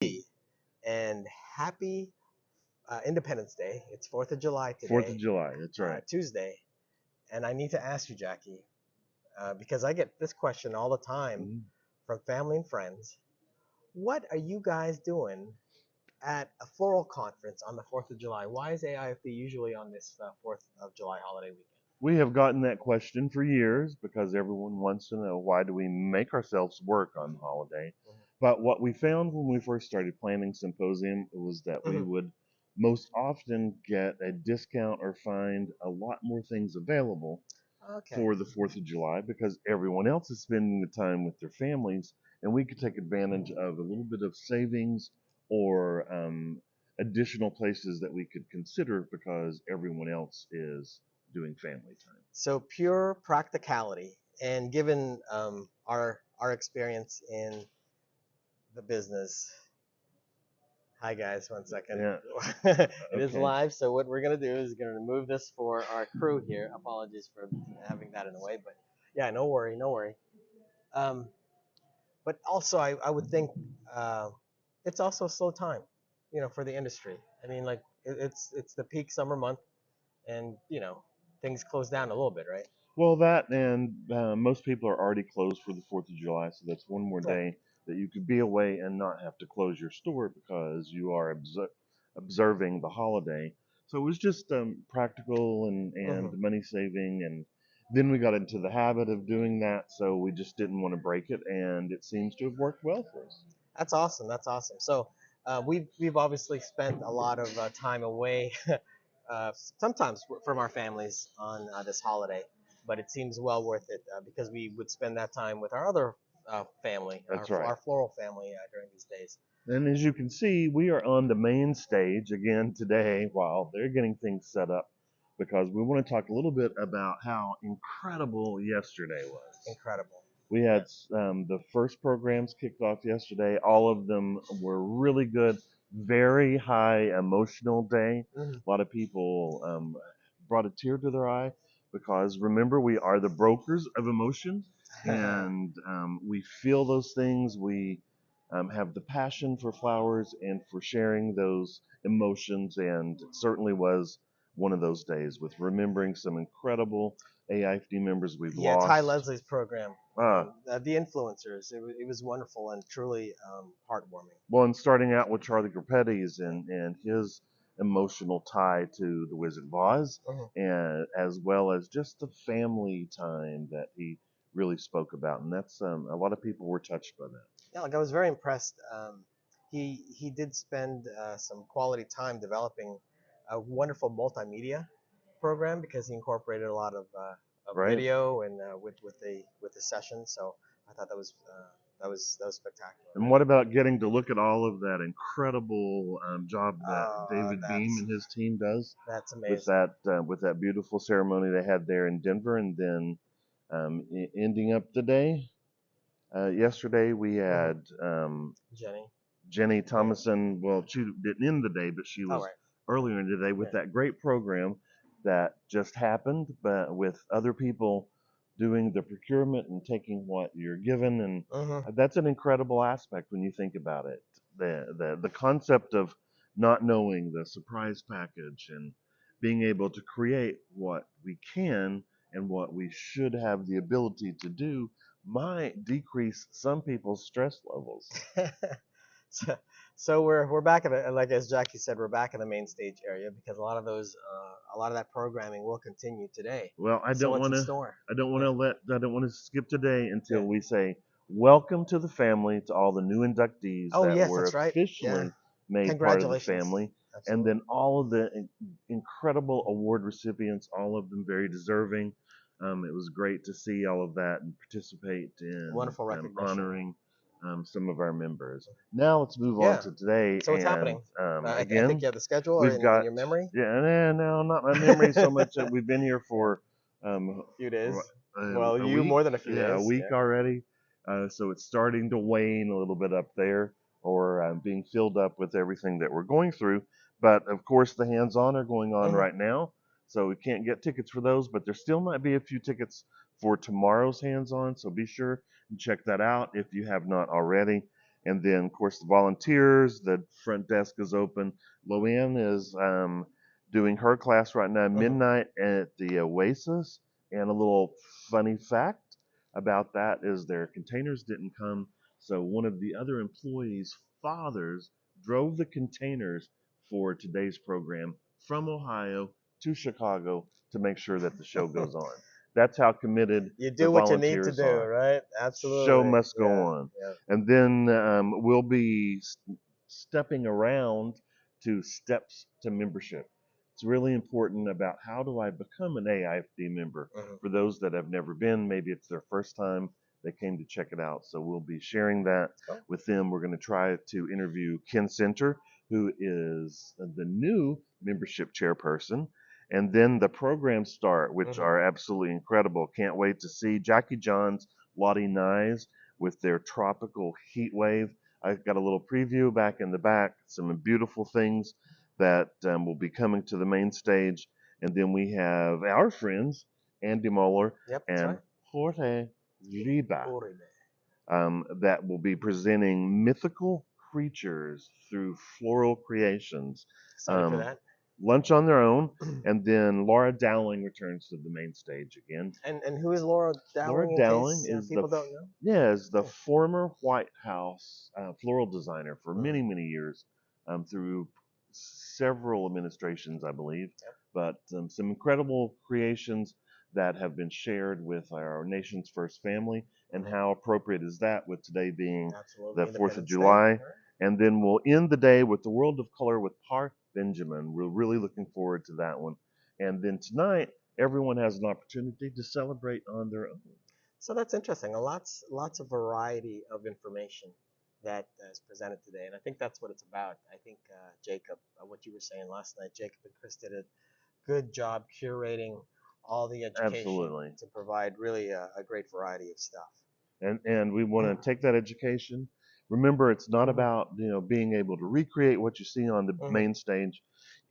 And happy Independence Day. It's 4th of July 4th of today, July, that's right. Tuesday. And I need to ask you, Jackie, because I get this question all the time Mhm. from family and friends. What are you guys doing at a floral conference on the 4th of July? Why is AIFD usually on this 4th of July holiday weekend? We have gotten that question for years because everyone wants to know why do we make ourselves work on holiday. But what we found when we first started planning symposium was that we Mhm. would most often get a discount or find a lot more things available Okay. for the 4th of July because everyone else is spending the time with their families, and we could take advantage of a little bit of savings or additional places that we could consider because everyone else is doing family time. So pure practicality, and given our experience in the business. Hi guys, one second. Yeah. It is Okay. live, so what we're gonna do is gonna remove this for our crew here. Apologies for having that in the way, but yeah, no worry, no worry. Um, but also, I would think uh, it's also a slow time, for the industry. I mean, like it's the peak summer month, and things close down a little bit, right? Well, that and most people are already closed for the 4th of July, so that's one more Yeah. day that you could be away and not have to close your store because you are observing the holiday. So it was just practical and Hmm. money saving, and then we got into the habit of doing that, so we just didn't want to break it, and it seems to have worked well for us. That's awesome. That's awesome. So we've obviously spent a lot of time away, sometimes from our families on this holiday, but it seems well worth it because we would spend that time with our other family, That's right. our floral family during these days. And as you can see, we are on the main stage again today while they're getting things set up because we want to talk a little bit about how incredible yesterday was. Incredible. We Yeah. had the first programs kicked off yesterday. All of them were really good, very high emotional day. Hmm. A lot of people brought a tear to their eye because remember, we are the brokers of emotion and we feel those things. We have the passion for flowers and for sharing those emotions, and it certainly was one of those days with remembering some incredible AIFD members we've Yeah, Ty lost. Leslie's program, Ah, the influencers. It was wonderful and truly heartwarming. well, and starting out with Charlie Groppetti and his emotional tie to the Wizard of Oz, Mhm. and as well as just the family time that he really spoke about, and that's a lot of people were touched by that. Yeah, like I was very impressed. He did spend some quality time developing a wonderful multimedia program because he incorporated a lot of Right. video and with the session. So I thought that was spectacular. And what about getting to look at all of that incredible job that Oh, David Beam and his team does that's amazing. with that beautiful ceremony they had there in Denver, and then ending up the day yesterday we Hmm. had Jenny. Jenny Yeah. Thomason. Well, she didn't end the day, but she Oh, was right. earlier in the day Yeah. with that great program that just happened, but with other people doing the procurement and taking what you're given, and Hmm. that's an incredible aspect when you think about it. The concept of not knowing the surprise package and being able to create what we can and what we should have the ability to do might decrease some people's stress levels. so, so we're back at like as Jackie said, we're back in the main stage area because a lot of that programming will continue today. Well, So what's in store? Yeah. I don't want to skip today Yeah. until we say welcome to the family to all the new inductees Oh that yes, were that's right. Yeah. officially made part of the Congratulations. family, and Absolutely. then all of the incredible award recipients, all of them very deserving. It was great to see all of that and participate in Wonderful recognition. honoring some of our members. Now let's move on Yeah. to today, So what's and happening? I think again, you have the schedule or we've in got your memory. yeah, no, not my memory so much that we've been here Yeah. for um, A few days. Well, a you week, more than a few yeah, a days. week Yeah. already. So it's starting to wane a little bit up there, or being filled up with everything that we're going through. But of course, the hands-on are going on Hmm. right now, so we can't get tickets for those. But there still might be a few tickets for tomorrow's hands-on, so be sure and check that out if you have not already. And then, of course, the volunteers, the front desk is open. Loanne is doing her class right now, Mhm. midnight at the Oasis. And a little funny fact about that is their containers didn't come. So one of the other employees' fathers drove the containers for today's program from Ohio to Chicago to make sure that the show goes on. That's how committed You the do what you need to volunteers do, are. right? Show Absolutely. must go Yeah. on. Yeah. And then we'll be stepping around to steps to membership. It's really important about how do I become an AIFD member. Mhm. For those that have never been, maybe it's their first time they came to check it out. So we'll be sharing that Cool. with them. We're going to try to interview Ken Center, who is the new membership chairperson. And then the programs start, which Mhm. are absolutely incredible. Can't wait to see Jackie John's Lottie Nyes with their tropical heat wave. I've got a little preview back in the back, some beautiful things that will be coming to the main stage. And then we have our friends, Andy Moeller Yep, that's and right. Jorge Riba, Uribe. that will be presenting mythical creatures through floral creations. Excited for Um, that. lunch on their own, and then Laura Dowling returns to the main stage again. And who is Laura Laura Dowling in Dowling case is the people don't know? yeah, is the Yeah. former White House floral designer for Mm. many years, through several administrations, I believe. Yep. But some incredible creations that have been shared with our nation's first family. And Mhm. how appropriate is that with today being Absolutely. the 4th of Independence Day. July? Right. And then we'll end the day with the World of Color with Parth Benjamin. We're really looking forward to that one. And then tonight, everyone has an opportunity to celebrate on their own. So that's interesting. A lots of variety of information that is presented today, and I think that's what it's about. I think Jacob, what you were saying last night, Jacob and Chris did a good job curating all the education Absolutely. to provide really a great variety of stuff. And we want to take that education. Remember, it's not Mhm. about being able to recreate what you see on the Mhm. main stage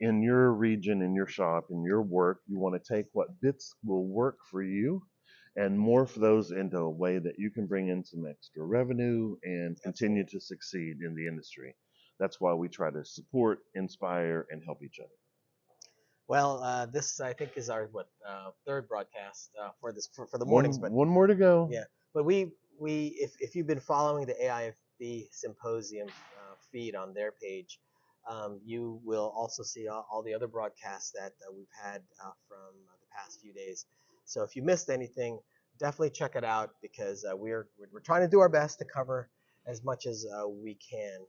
in your region, in your shop, in your work. You want to take what bits will work for you and morph those into a way that you can bring in some extra revenue and continue Absolutely. to succeed in the industry. That's why we try to support, inspire, and help each other. Well, this I think is our third broadcast for for the mornings, but One more to go. yeah, but we if you've been following the AIFD symposium feed on their page, you will also see all the other broadcasts that we've had from the past few days. So if you missed anything, definitely check it out because we're trying to do our best to cover as much as we can,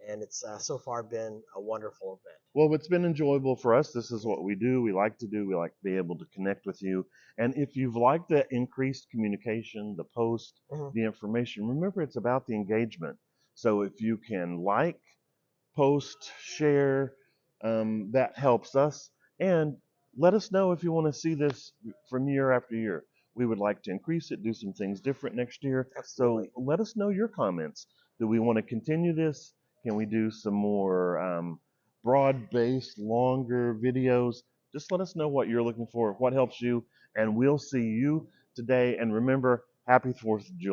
and it's so far been a wonderful event. Well, it's been enjoyable for us. This is Yeah. what we do. We like to do. We like to be able to connect with you. And if you've liked the increased communication, the post, Mhm. the information, remember it's about the engagement. So if you can like, post, share, that helps us. And let us know if you want to see this from year after year. We would like to increase it, do some things different next year. So Absolutely. let us know your comments. Do we want to continue this? Can we do some more broad-based, longer videos? Just let us know what you're looking for, what helps you, and we'll see you today. And remember, happy 4th of July.